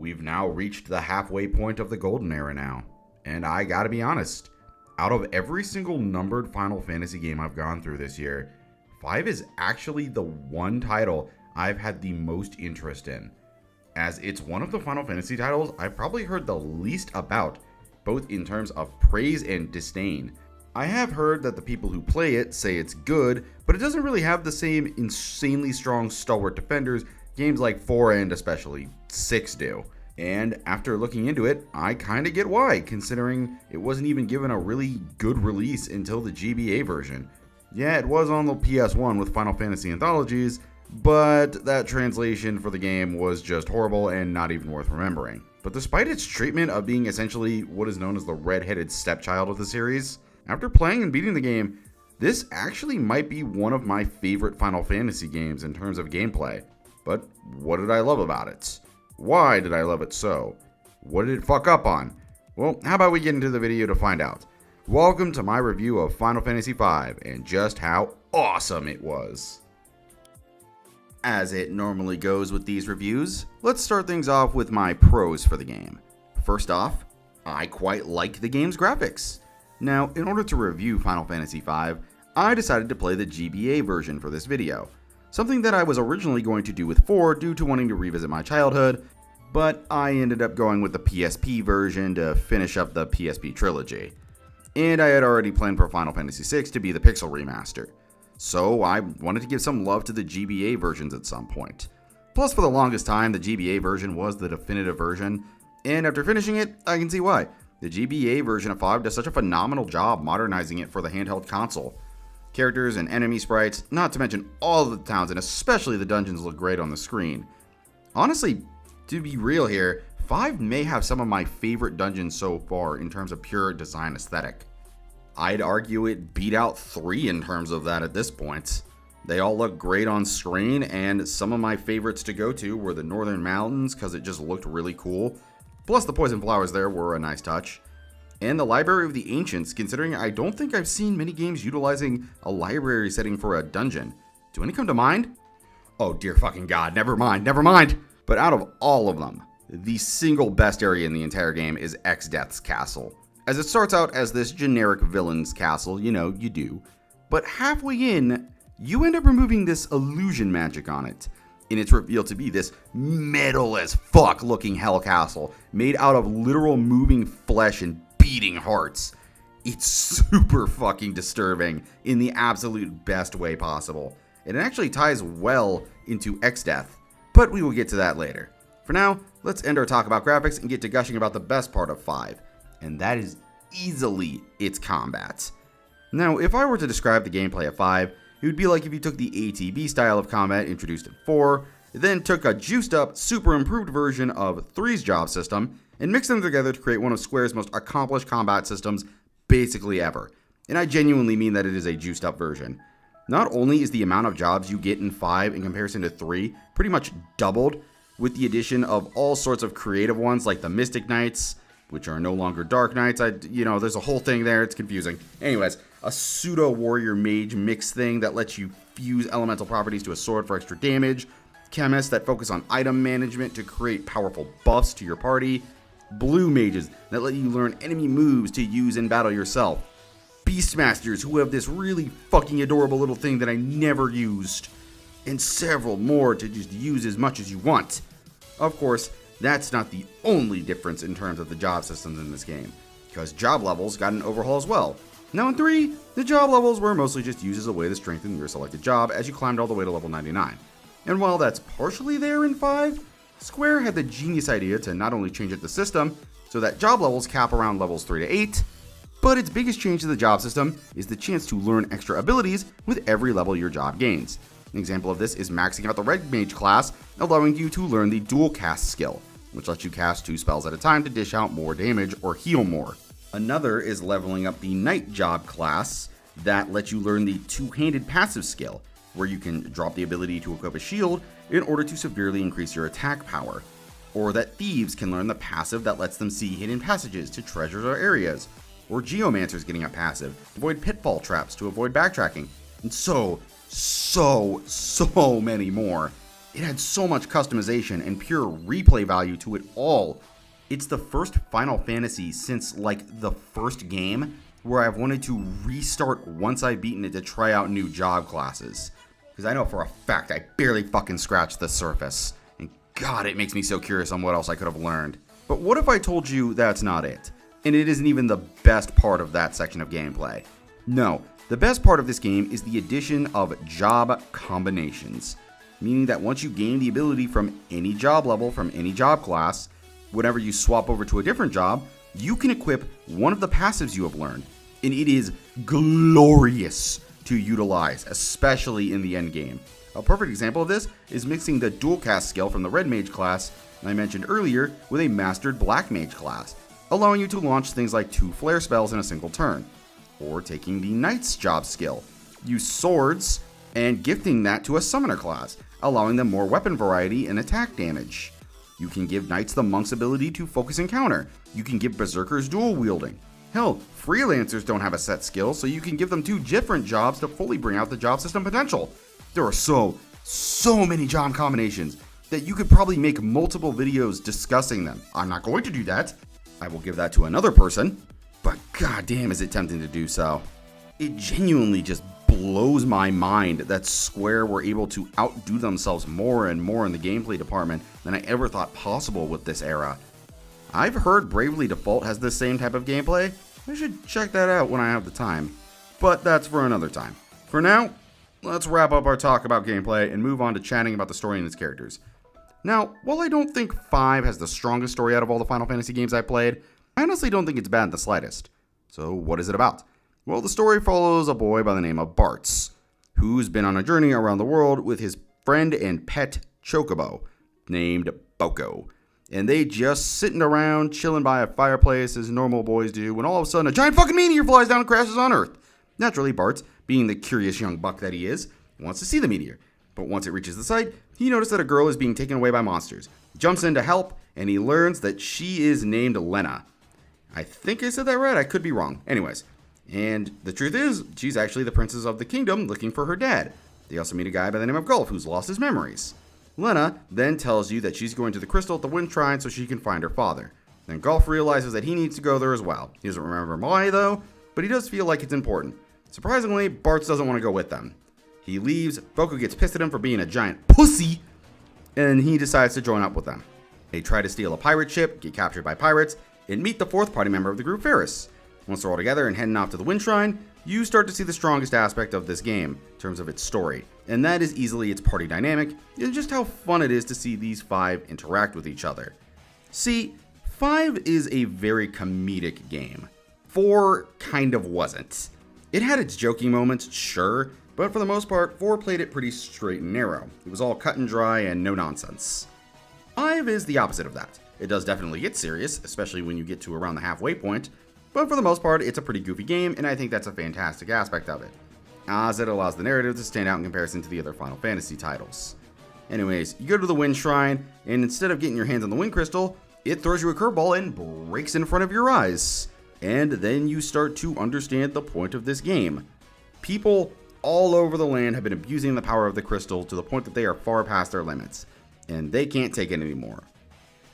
we've now reached the halfway point of the golden era now. And I gotta be honest, out of every single numbered Final Fantasy game I've gone through this year, 5 is actually the one title I've had the most interest in, as it's one of the Final Fantasy titles I've probably heard the least about, both in terms of praise and disdain. I have heard that the people who play it say it's good, but it doesn't really have the same insanely strong stalwart defenders games like 4 and especially 6 do. And after looking into it, I kinda get why, considering it wasn't even given a really good release until the GBA version. Yeah, it was on the PS1 with Final Fantasy Anthologies, but that translation for the game was just horrible and not even worth remembering. But despite its treatment of being essentially what is known as the red-headed stepchild of the series, after playing and beating the game, this actually might be one of my favorite Final Fantasy games in terms of gameplay. But what did I love about it? Why did I love it so? What did it fuck up on? Well, how about we get into the video to find out. Welcome to my review of Final Fantasy V and just how awesome it was. As it normally goes with these reviews, let's start things off with my pros for the game. First off, I quite like the game's graphics. Now, in order to review Final Fantasy V, I decided to play the GBA version for this video. Something that I was originally going to do with 4 due to wanting to revisit my childhood, but I ended up going with the PSP version to finish up the PSP trilogy. And I had already planned for Final Fantasy VI to be the Pixel remaster. So I wanted to give some love to the GBA versions at some point. Plus, for the longest time, the GBA version was the definitive version, and after finishing it, I can see why. The GBA version of 5 does such a phenomenal job modernizing it for the handheld console. Characters and enemy sprites, not to mention all of the towns and especially the dungeons, look great on the screen. Honestly, to be real here, 5 may have some of my favorite dungeons so far in terms of pure design aesthetic. I'd argue it beat out 3 in terms of that at this point. They all look great on screen, and some of my favorites to go to were the Northern Mountains because it just looked really cool. Plus the poison flowers there were a nice touch. And the Library of the Ancients, considering I don't think I've seen many games utilizing a library setting for a dungeon. Do any come to mind? Oh dear fucking god, never mind. But out of all of them, the single best area in the entire game is Exdeath's castle. As it starts out as this generic villain's castle, you know, you do. But halfway in, you end up removing this illusion magic on it. And it's revealed to be this metal as fuck looking hell castle made out of literal moving flesh and beating hearts. It's super fucking disturbing in the absolute best way possible. And it actually ties well into Exdeath, but we will get to that later. For now, let's end our talk about graphics and get to gushing about the best part of 5, and that is easily its combat. Now, if I were to describe the gameplay of 5, it would be like if you took the ATB style of combat introduced in 4, then took a juiced up, super improved version of 3's job system, and mix them together to create one of Square's most accomplished combat systems basically ever. And I genuinely mean that it is a juiced up version. Not only is the amount of jobs you get in 5 in comparison to 3 pretty much doubled, with the addition of all sorts of creative ones like the Mystic Knights, which are no longer Dark Knights. There's a whole thing there, it's confusing. Anyways, a pseudo warrior mage mix thing that lets you fuse elemental properties to a sword for extra damage, chemists that focus on item management to create powerful buffs to your party, blue mages that let you learn enemy moves to use in battle yourself, beastmasters who have this really fucking adorable little thing that I never used, and several more to just use as much as you want. Of course, that's not the only difference in terms of the job systems in this game, because job levels got an overhaul as well. Now in 3, the job levels were mostly just used as a way to strengthen your selected job as you climbed all the way to level 99. And while that's partially there in 5, Square had the genius idea to not only change up the system so that job levels cap around levels 3 to 8, but its biggest change to the job system is the chance to learn extra abilities with every level your job gains. An example of this is maxing out the Red Mage class, allowing you to learn the Dual Cast skill, which lets you cast 2 spells at a time to dish out more damage or heal more. Another is leveling up the Night Job class that lets you learn the Two-Handed passive skill, where you can drop the ability to equip a shield in order to severely increase your attack power. Or that Thieves can learn the passive that lets them see hidden passages to treasures or areas. Or Geomancers getting a passive, avoid pitfall traps to avoid backtracking. And so many more. It had so much customization and pure replay value to it all. It's the first Final Fantasy since like the first game where I've wanted to restart once I've beaten it to try out new job classes. Because I know for a fact I barely fucking scratched the surface. And God, it makes me so curious on what else I could have learned. But what if I told you that's not it? And it isn't even the best part of that section of gameplay. No, the best part of this game is the addition of job combinations. Meaning that once you gain the ability from any job level, from any job class, whenever you swap over to a different job, you can equip one of the passives you have learned. And it is glorious to utilize, especially in the end game. A perfect example of this is mixing the dual cast skill from the Red Mage class I mentioned earlier with a mastered Black Mage class, allowing you to launch things like 2 flare spells in a single turn. Or taking the Knight's job skill, use swords, and gifting that to a Summoner class, allowing them more weapon variety and attack damage. You can give Knights the Monk's ability to focus and counter. You can give Berserkers dual wielding. Hell, Freelancers don't have a set skill, so you can give them 2 different jobs to fully bring out the job system potential. There are so many job combinations that you could probably make multiple videos discussing them. I'm not going to do that. I will give that to another person, but goddamn is it tempting to do so. It genuinely just blows my mind that Square were able to outdo themselves more and more in the gameplay department than I ever thought possible with this era. I've heard Bravely Default has the same type of gameplay. I should check that out when I have the time. But that's for another time. For now, let's wrap up our talk about gameplay and move on to chatting about the story and its characters. Now, while I don't think 5 has the strongest story out of all the Final Fantasy games I played, I honestly don't think it's bad in the slightest. So what is it about? Well, the story follows a boy by the name of Bartz, who's been on a journey around the world with his friend and pet Chocobo, named Boko. And they just sitting around, chilling by a fireplace as normal boys do, when all of a sudden a giant fucking meteor flies down and crashes on Earth. Naturally, Bartz, being the curious young buck that he is, wants to see the meteor. But once it reaches the site, he notices that a girl is being taken away by monsters. He jumps in to help, and he learns that she is named Lena. I think I said that right, I could be wrong. Anyways, and the truth is, she's actually the princess of the kingdom looking for her dad. They also meet a guy by the name of Gulf who's lost his memories. Lena then tells you that she's going to the crystal at the Wind Shrine so she can find her father. Then Gulf realizes that he needs to go there as well. He doesn't remember why though, but he does feel like it's important. Surprisingly, Bartz doesn't want to go with them. He leaves, Boko gets pissed at him for being a giant pussy, and he decides to join up with them. They try to steal a pirate ship, get captured by pirates, and meet the 4th party member of the group, Ferris. Once they're all together and heading off to the Wind Shrine, you start to see the strongest aspect of this game in terms of its story, and that is easily its party dynamic and just how fun it is to see these 5 interact with each other. See, 5 is a very comedic game. 4 kind of wasn't. It had its joking moments, sure, but for the most part, 4 played it pretty straight and narrow. It was all cut and dry and no nonsense. 5 is the opposite of that. It does definitely get serious, especially when you get to around the halfway point, but for the most part, it's a pretty goofy game, and I think that's a fantastic aspect of it, as it allows the narrative to stand out in comparison to the other Final Fantasy titles. Anyways, you go to the Wind Shrine, and instead of getting your hands on the Wind Crystal, it throws you a curveball and breaks in front of your eyes. And then you start to understand the point of this game. People all over the land have been abusing the power of the crystal to the point that they are far past their limits, and they can't take it anymore.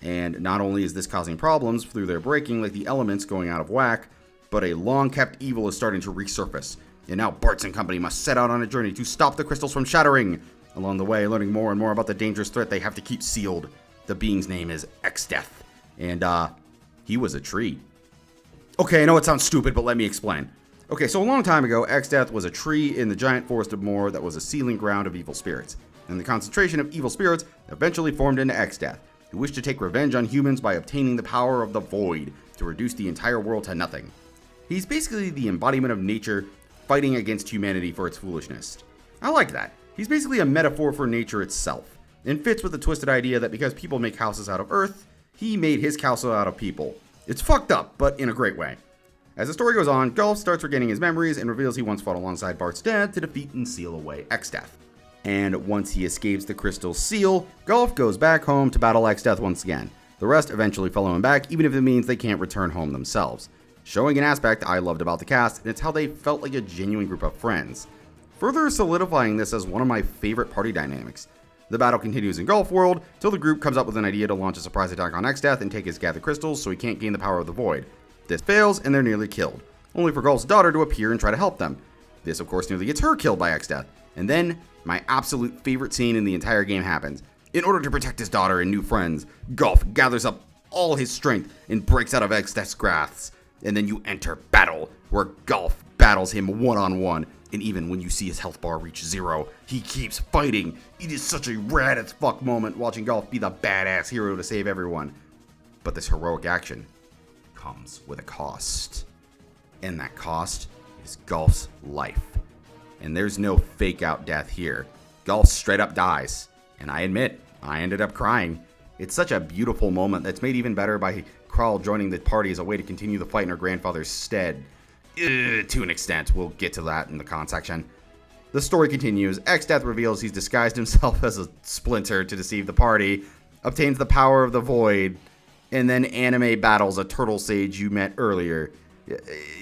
And not only is this causing problems through their breaking, like the elements going out of whack, but a long-kept evil is starting to resurface. And now Bartz and company must set out on a journey to stop the crystals from shattering. Along the way, learning more and more about the dangerous threat they have to keep sealed. The being's name is Exdeath, and he was a tree. Okay, I know it sounds stupid, but let me explain. Okay, so a long time ago, Exdeath was a tree in the giant forest of Moor that was a sealing ground of evil spirits. And the concentration of evil spirits eventually formed into Exdeath, who wished to take revenge on humans by obtaining the power of the Void to reduce the entire world to nothing. He's basically the embodiment of nature fighting against humanity for its foolishness. I like that. He's basically a metaphor for nature itself, and fits with the twisted idea that because people make houses out of earth, he made his castle out of people. It's fucked up, but in a great way. As the story goes on, Gulf starts regaining his memories and reveals he once fought alongside Bart's dad to defeat and seal away Exdeath. And once he escapes the crystal seal, Gulf goes back home to battle Exdeath once again. The rest eventually follow him back, even if it means they can't return home themselves. Showing an aspect I loved about the cast, and it's how they felt like a genuine group of friends. Further solidifying this as one of my favorite party dynamics. The battle continues in Golf World till the group comes up with an idea to launch a surprise attack on Exdeath and take his gathered crystals so he can't gain the power of the void. This fails and they're nearly killed, only for Golf's daughter to appear and try to help them. This of course nearly gets her killed by Exdeath, and then my absolute favorite scene in the entire game happens. In order to protect his daughter and new friends, Golf gathers up all his strength and breaks out of Exdeath's grasp, and then you enter battle, where Golf battles him one-on-one. And even when you see his health bar reach 0, he keeps fighting. It is such a rad as fuck moment watching Golf be the badass hero to save everyone. But this heroic action comes with a cost. And that cost is Golf's life. And there's no fake out death here. Golf straight up dies. And I admit, I ended up crying. It's such a beautiful moment that's made even better by Kral joining the party as a way to continue the fight in her grandfather's stead. To an extent, we'll get to that in the con section. The story continues. Exdeath reveals he's disguised himself as a splinter to deceive the party, obtains the power of the void, and then anime battles a turtle sage you met earlier.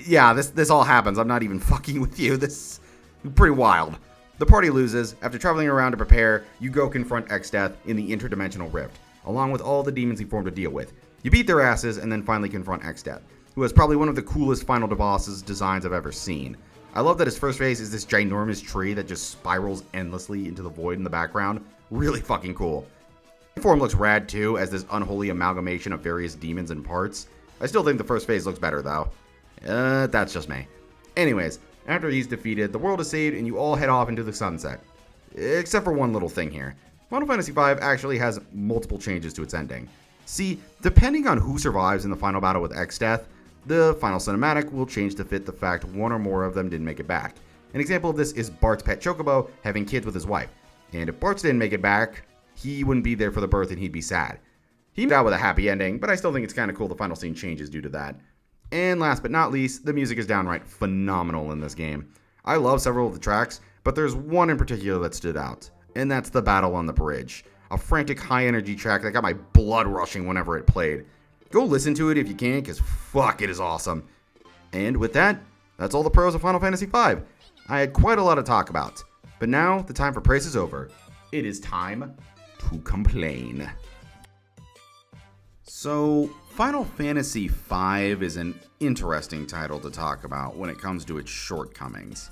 Yeah, this all happens. I'm not even fucking with you. This is pretty wild. The party loses. After traveling around to prepare, you go confront Exdeath in the interdimensional rift, along with all the demons he formed to deal with. You beat their asses and then finally confront Exdeath, who has probably one of the coolest final bosses designs I've ever seen. I love that his first phase is this ginormous tree that just spirals endlessly into the void in the background. Really fucking cool. The form looks rad too, as this unholy amalgamation of various demons and parts. I still think the first phase looks better though. That's just me. Anyways, after he's defeated, the world is saved and you all head off into the sunset. Except for one little thing here. Final Fantasy V actually has multiple changes to its ending. See, depending on who survives in the final battle with Exdeath, the final cinematic will change to fit the fact one or more of them didn't make it back. An example of this is Bart's pet Chocobo having kids with his wife. And if Bart didn't make it back, he wouldn't be there for the birth and he'd be sad. He died with a happy ending, but I still think it's kind of cool the final scene changes due to that. And last but not least, the music is downright phenomenal in this game. I love several of the tracks, but there's one in particular that stood out, and that's the Battle on the Bridge. A frantic high energy track that got my blood rushing whenever it played. Go listen to it if you can, because fuck, it is awesome. And with that, that's all the pros of Final Fantasy V. I had quite a lot to talk about, but now the time for praise is over. It is time to complain. So, Final Fantasy V is an interesting title to talk about when it comes to its shortcomings.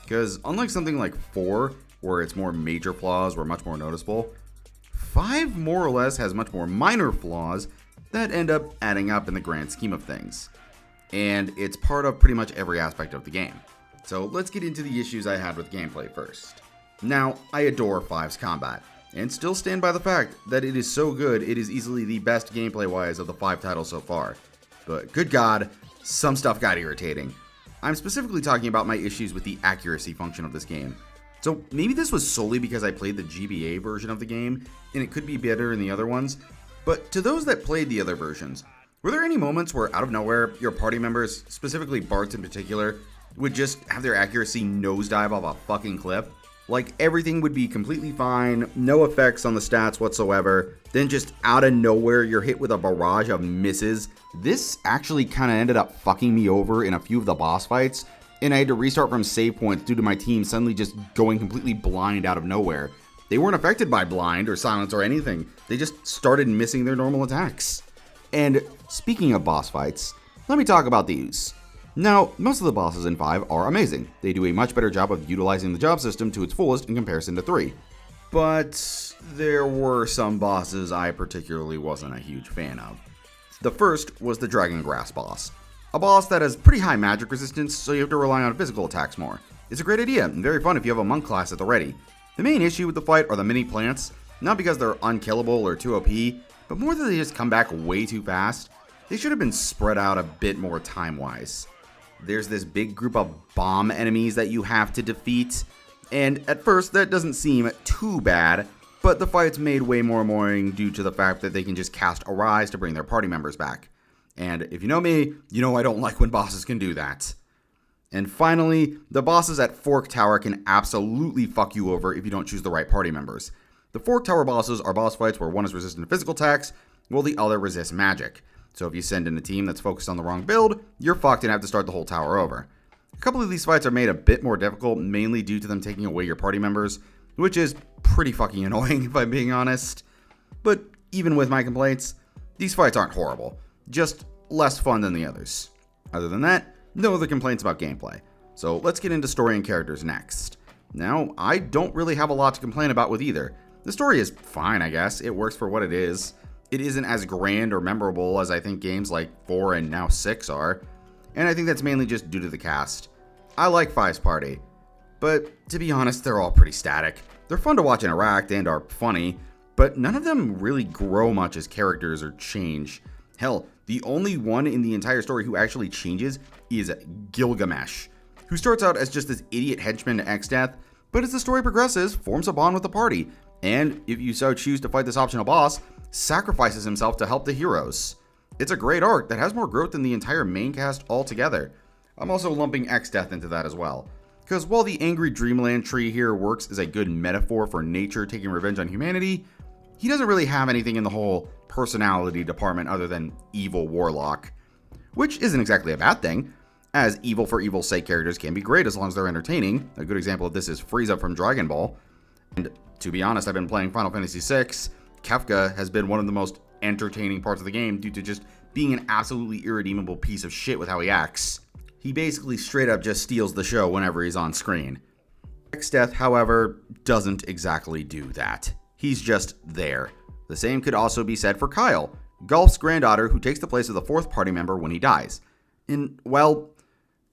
Because unlike something like 4, where its more major flaws were much more noticeable, 5 more or less has much more minor flaws that end up adding up in the grand scheme of things. And it's part of pretty much every aspect of the game. So let's get into the issues I had with gameplay first. Now, I adore 5's combat, and still stand by the fact that it is so good it is easily the best gameplay-wise of the 5 titles so far. But good god, some stuff got irritating. I'm specifically talking about my issues with the accuracy function of this game. So maybe this was solely because I played the GBA version of the game, and it could be better in the other ones, but to those that played the other versions, were there any moments where out of nowhere, your party members, specifically Bart's in particular, would just have their accuracy nosedive off a fucking cliff? Like everything would be completely fine, no effects on the stats whatsoever, then just out of nowhere you're hit with a barrage of misses. This actually kind of ended up fucking me over in a few of the boss fights, and I had to restart from save points due to my team suddenly just going completely blind out of nowhere. They weren't affected by blind or silence or anything. They just started missing their normal attacks. And speaking of boss fights, let me talk about these. Now, most of the bosses in 5 are amazing. They do a much better job of utilizing the job system to its fullest in comparison to 3. But there were some bosses I particularly wasn't a huge fan of. The first was the Dragon Grass boss. A boss that has pretty high magic resistance, so you have to rely on physical attacks more. It's a great idea and very fun if you have a monk class at the ready. The main issue with the fight are the mini plants, not because they're unkillable or too OP, but more that they just come back way too fast. They should have been spread out a bit more time-wise. There's this big group of bomb enemies that you have to defeat, and at first that doesn't seem too bad, but the fight's made way more annoying due to the fact that they can just cast Arise to bring their party members back. And if you know me, you know I don't like when bosses can do that. And finally, the bosses at Fork Tower can absolutely fuck you over if you don't choose the right party members. The Fork Tower bosses are boss fights where one is resistant to physical attacks, while the other resists magic. So if you send in a team that's focused on the wrong build, you're fucked and have to start the whole tower over. A couple of these fights are made a bit more difficult, mainly due to them taking away your party members, which is pretty fucking annoying if I'm being honest. But even with my complaints, these fights aren't horrible, just less fun than the others. Other than that, no other complaints about gameplay. So let's get into story and characters next. Now, I don't really have a lot to complain about with either. The story is fine, I guess. It works for what it is. It isn't as grand or memorable as I think games like 4 and now 6 are. And I think that's mainly just due to the cast. I like Five's party, but to be honest, they're all pretty static. They're fun to watch interact and are funny, but none of them really grow much as characters or change. Hell, the only one in the entire story who actually changes is Gilgamesh, who starts out as just this idiot henchman to Exdeath, but as the story progresses, forms a bond with the party, and if you so choose to fight this optional boss, sacrifices himself to help the heroes. It's a great arc that has more growth than the entire main cast altogether. I'm also lumping Exdeath into that as well, because while the angry Dreamland tree here works as a good metaphor for nature taking revenge on humanity, he doesn't really have anything in the whole personality department other than evil warlock, which isn't exactly a bad thing, as evil for evil's sake characters can be great as long as they're entertaining. A good example of this is Frieza from Dragon Ball, and to be honest, I've been playing Final Fantasy VI. Kefka has been one of the most entertaining parts of the game due to just being an absolutely irredeemable piece of shit with how he acts. He basically straight up just steals the show whenever he's on screen. Exdeath, however, doesn't exactly do that. He's just there. The same could also be said for Kyle, Golf's granddaughter who takes the place of the fourth party member when he dies. And, well,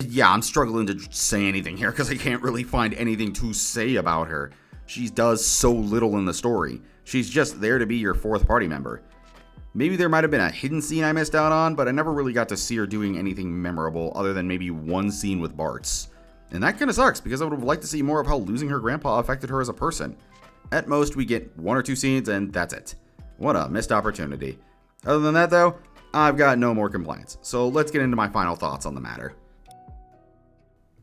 yeah, I'm struggling to say anything here because I can't really find anything to say about her. She does so little in the story. She's just there to be your fourth party member. Maybe there might have been a hidden scene I missed out on, but I never really got to see her doing anything memorable other than maybe one scene with Bartz. And that kind of sucks because I would have liked to see more of how losing her grandpa affected her as a person. At most, we get 1 or 2 scenes and that's it. What a missed opportunity. Other than that though, I've got no more complaints. So let's get into my final thoughts on the matter.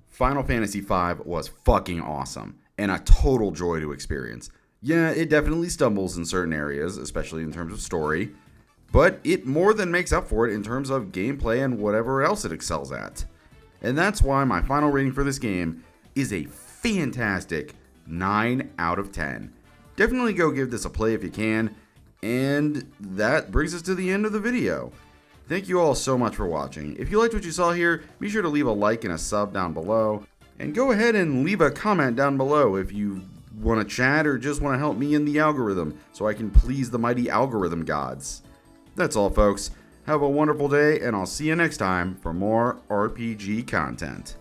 Final Fantasy V was fucking awesome and a total joy to experience. Yeah, it definitely stumbles in certain areas, especially in terms of story, but it more than makes up for it in terms of gameplay and whatever else it excels at. And that's why my final rating for this game is a fantastic 9 out of 10. Definitely go give this a play if you can, and that brings us to the end of the video. Thank you all so much for watching. If you liked what you saw here, be sure to leave a like and a sub down below, and go ahead and leave a comment down below if you want to chat or just want to help me in the algorithm so I can please the mighty algorithm gods. That's all, folks. Have a wonderful day, and I'll see you next time for more RPG content.